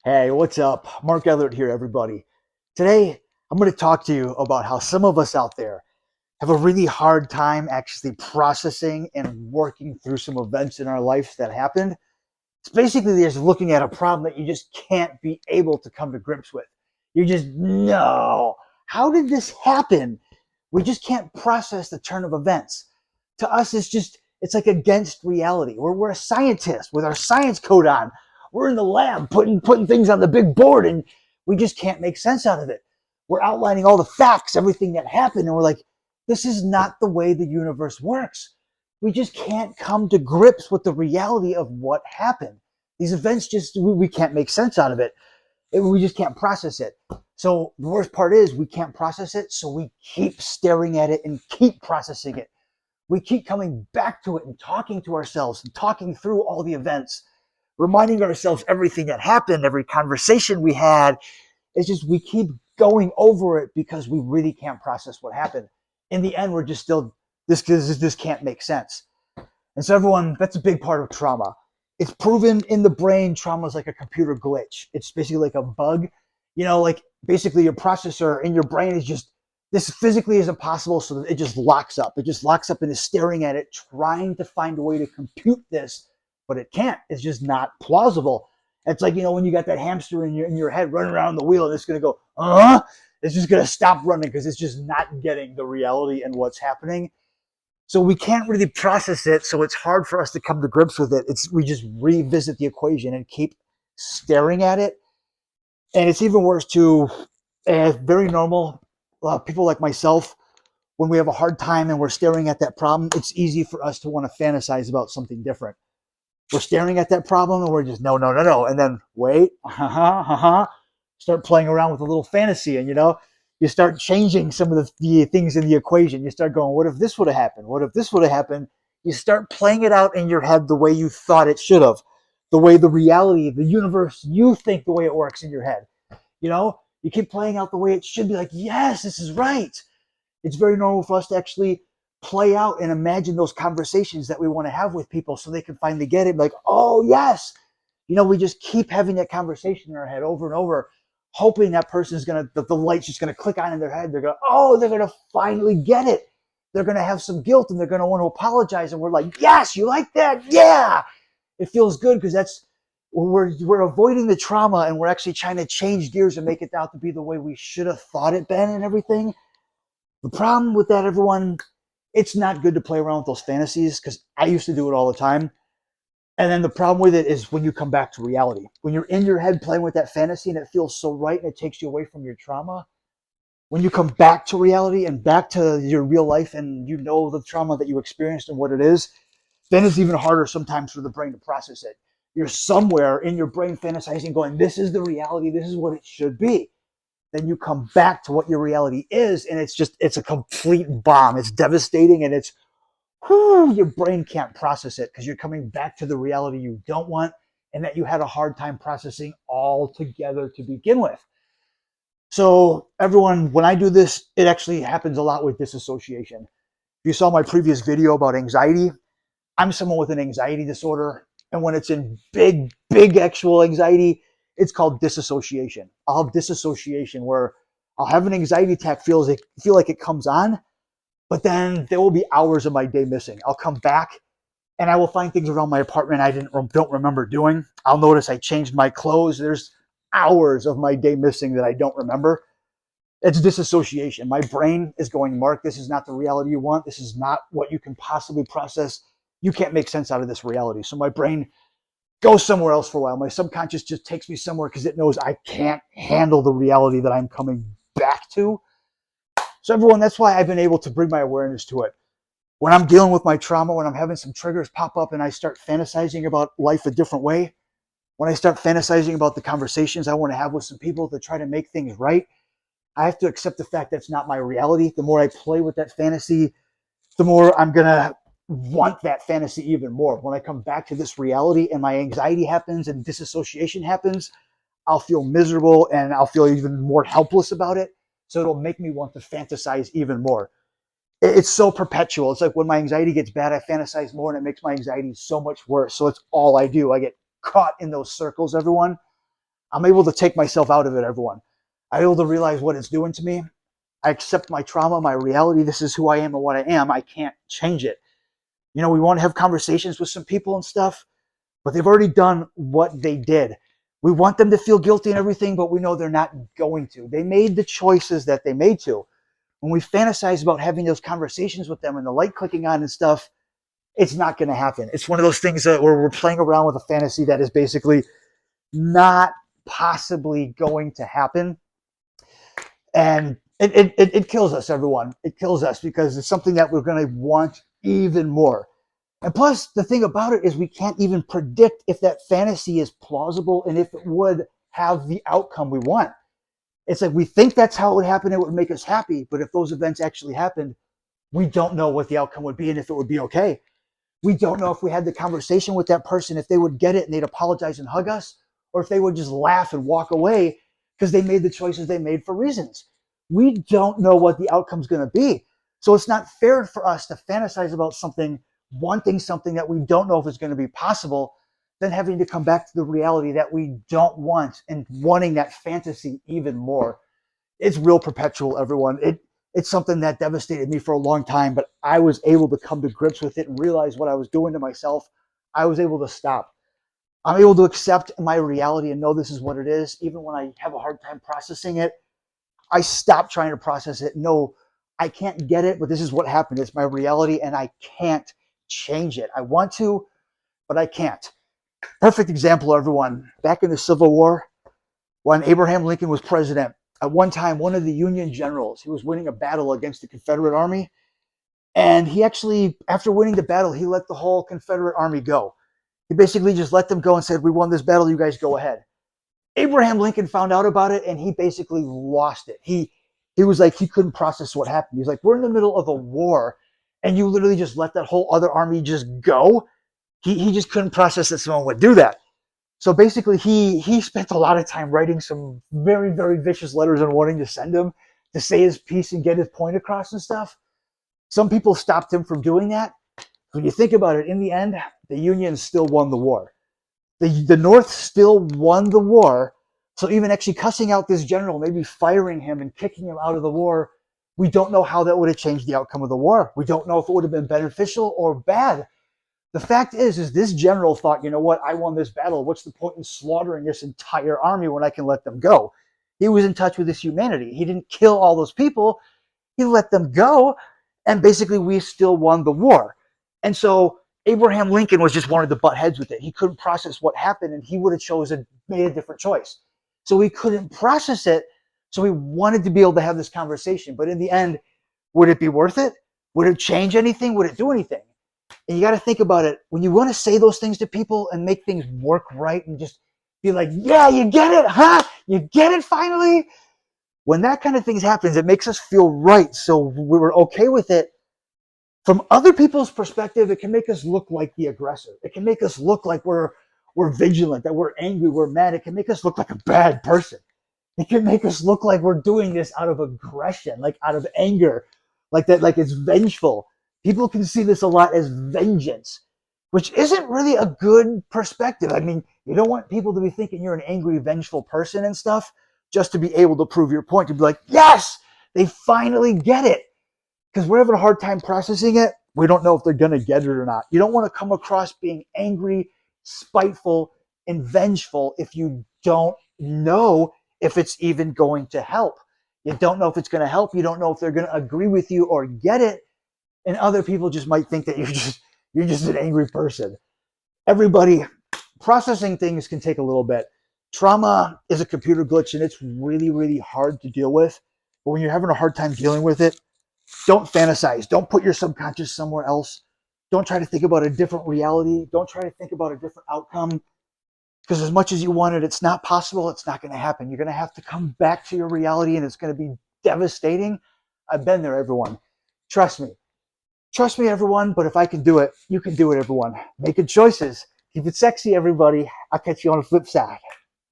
Hey, what's up? Mark Ellert here, everybody. Today, I'm going to talk to you about how some of us out there have a really hard time actually processing and working through some events in our life that happened. It's basically just looking at a problem that you just can't be able to come to grips with. You just, no, how did this happen? We just can't process the turn of events. To us, it's like against reality. We're a scientist with our science coat on. We're in the lab putting things on the big board, and we just can't make sense out of it. We're outlining all the facts, everything that happened, and we're like, this is not the way the universe works. We just can't come to grips with the reality of what happened. These events we can't make sense out of it. We just can't process it. So the worst part is we can't process it, so we keep staring at it and keep processing it. We keep coming back to it and talking to ourselves and talking through all the events, reminding ourselves everything that happened, every conversation we had. It's just we keep going over it because we really can't process what happened. In the end, we're just still this can't make sense. And so everyone, that's a big part of trauma. It's proven in the brain trauma is like a computer glitch. It's basically like a bug. Like basically your processor in your brain is just this physically isn't possible, so it just locks up. It just locks up and is staring at it, trying to find a way to compute this, but it can't. It's just not plausible. It's like, when you got that hamster in your head running around the wheel and it's gonna go, it's just gonna stop running because it's just not getting the reality and what's happening. So we can't really process it, so it's hard for us to come to grips with it. We just revisit the equation and keep staring at it. And it's even worse to very normal people like myself. When we have a hard time and we're staring at that problem, it's easy for us to want to fantasize about something different. We're staring at that problem and we're just no, no, no, no, and then wait, start playing around with a little fantasy, and you start changing some of the things in the equation. You start going, what if this would have happened? What if this would have happened? You start playing it out in your head the way you thought it should have, the way the reality, the universe, you think the way it works in your head. You keep playing out the way it should be. Like, yes, this is right. It's very normal for us to actually play out and imagine those conversations that we want to have with people so they can finally get it. Like, oh, yes. We just keep having that conversation in our head over and over, hoping that person's going to, the light's just going to click on in their head. They're going to finally get it. They're going to have some guilt and they're going to want to apologize. And we're like, yes, you like that? Yeah. It feels good because we're avoiding the trauma and we're actually trying to change gears and make it out to be the way we should have thought it been and everything. The problem with that, everyone, it's not good to play around with those fantasies because I used to do it all the time. And then the problem with it is when you come back to reality, when you're in your head playing with that fantasy and it feels so right and it takes you away from your trauma. When you come back to reality and back to your real life and you know the trauma that you experienced and what it is, then it's even harder sometimes for the brain to process it. You're somewhere in your brain fantasizing, going, this is the reality, this is what it should be. Then you come back to what your reality is, and it's a complete bomb. It's devastating, and your brain can't process it because you're coming back to the reality you don't want and that you had a hard time processing altogether to begin with. So everyone, when I do this, it actually happens a lot with disassociation. If you saw my previous video about anxiety, I'm someone with an anxiety disorder. And when it's in big, big actual anxiety, it's called disassociation. I'll have disassociation where I'll have an anxiety attack, feel like it comes on, but then there will be hours of my day missing. I'll come back and I will find things around my apartment I don't remember doing. I'll notice I changed my clothes. There's hours of my day missing that I don't remember. It's disassociation. My brain is going, Mark, this is not the reality you want. This is not what you can possibly process. You can't make sense out of this reality. So my brain goes somewhere else for a while. My subconscious just takes me somewhere because it knows I can't handle the reality that I'm coming back to. So everyone, that's why I've been able to bring my awareness to it. When I'm dealing with my trauma, when I'm having some triggers pop up and I start fantasizing about life a different way, when I start fantasizing about the conversations I want to have with some people to try to make things right, I have to accept the fact that's not my reality. The more I play with that fantasy, the more I'm going to want that fantasy even more. When I come back to this reality and my anxiety happens and disassociation happens, I'll feel miserable and I'll feel even more helpless about it. So it'll make me want to fantasize even more. It's so perpetual. It's like when my anxiety gets bad, I fantasize more and it makes my anxiety so much worse. So it's all I do. I get caught in those circles, everyone. I'm able to take myself out of it, everyone. I'm able to realize what it's doing to me. I accept my trauma, my reality. This is who I am and what I am. I can't change it. You know, we want to have conversations with some people and stuff, but they've already done what they did. We want them to feel guilty and everything, but we know they're not going to. They made the choices that they made to. When we fantasize about having those conversations with them and the light clicking on and stuff, it's not going to happen. It's one of those things that where we're playing around with a fantasy that is basically not possibly going to happen. And it kills us, everyone. It kills us because it's something that we're going to want even more. And plus, the thing about it is we can't even predict if that fantasy is plausible and if it would have the outcome we want. It's like we think that's how it would happen, it would make us happy. But if those events actually happened, we don't know what the outcome would be and if it would be okay. We don't know if we had the conversation with that person, if they would get it and they'd apologize and hug us, or if they would just laugh and walk away because they made the choices they made for reasons. We don't know what the outcome's going to be. So it's not fair for us to fantasize about something, wanting something that we don't know if it's going to be possible, then having to come back to the reality that we don't want and wanting that fantasy even more. It's real perpetual, everyone. It's something that devastated me for a long time, but I was able to come to grips with it and realize what I was doing to myself. I was able to stop. I'm able to accept my reality and know this is what it is. Even when I have a hard time processing it, I stop trying to process it. No, I can't get it, but this is what happened. It's my reality and I can't change it. I want to, but I can't. Perfect example, everyone. Back in the Civil War, when Abraham Lincoln was president, at one time, one of the Union generals, he was winning a battle against the Confederate Army. And he actually, after winning the battle, he let the whole Confederate Army go. He basically just let them go and said, "We won this battle, you guys go ahead." Abraham Lincoln found out about it and he basically lost it. He was like, he couldn't process what happened. He's like, "We're in the middle of a war and you literally just let that whole other army just go." He just couldn't process that someone would do that. So basically, he spent a lot of time writing some very, very vicious letters and wanting to send him to say his piece and get his point across and stuff. Some people stopped him from doing that. When you think about it, in the end, the Union still won the war. The North still won the war. So even actually cussing out this general, maybe firing him and kicking him out of the war, we don't know how that would have changed the outcome of the war. We don't know if it would have been beneficial or bad. The fact is this general thought, you know what, I won this battle. What's the point in slaughtering this entire army when I can let them go? He was in touch with his humanity. He didn't kill all those people. He let them go. And basically, we still won the war. And so Abraham Lincoln was just wanted to butt heads with it. He couldn't process what happened, and he would have made a different choice. So he couldn't process it. So he wanted to be able to have this conversation. But in the end, would it be worth it? Would it change anything? Would it do anything? And you got to think about it. When you want to say those things to people and make things work right and just be like, "Yeah, you get it, huh? You get it finally." When that kind of things happens, it makes us feel right. So we were okay with it. From other people's perspective, it can make us look like the aggressor. It can make us look like we're vigilant, that we're angry, we're mad. It can make us look like a bad person. It can make us look like we're doing this out of aggression, like out of anger, like that, like it's vengeful. People can see this a lot as vengeance, which isn't really a good perspective. I mean, you don't want people to be thinking you're an angry, vengeful person and stuff just to be able to prove your point, to be like, yes, they finally get it. Because we're having a hard time processing it. We don't know if they're going to get it or not. You don't want to come across being angry, spiteful, and vengeful if you don't know if it's even going to help. You don't know if it's going to help. You don't know if they're going to agree with you or get it. And other people just might think that you're just an angry person. Everybody, processing things can take a little bit. Trauma is a computer glitch and it's really, really hard to deal with. But when you're having a hard time dealing with it, don't fantasize. Don't put your subconscious somewhere else. Don't try to think about a different reality. Don't try to think about a different outcome. Because as much as you want it, it's not possible. It's not going to happen. You're going to have to come back to your reality and it's going to be devastating. I've been there, everyone. Trust me. Trust me, everyone. But if I can do it, you can do it, everyone. Making choices. Keep it sexy, everybody. I'll catch you on the flip side.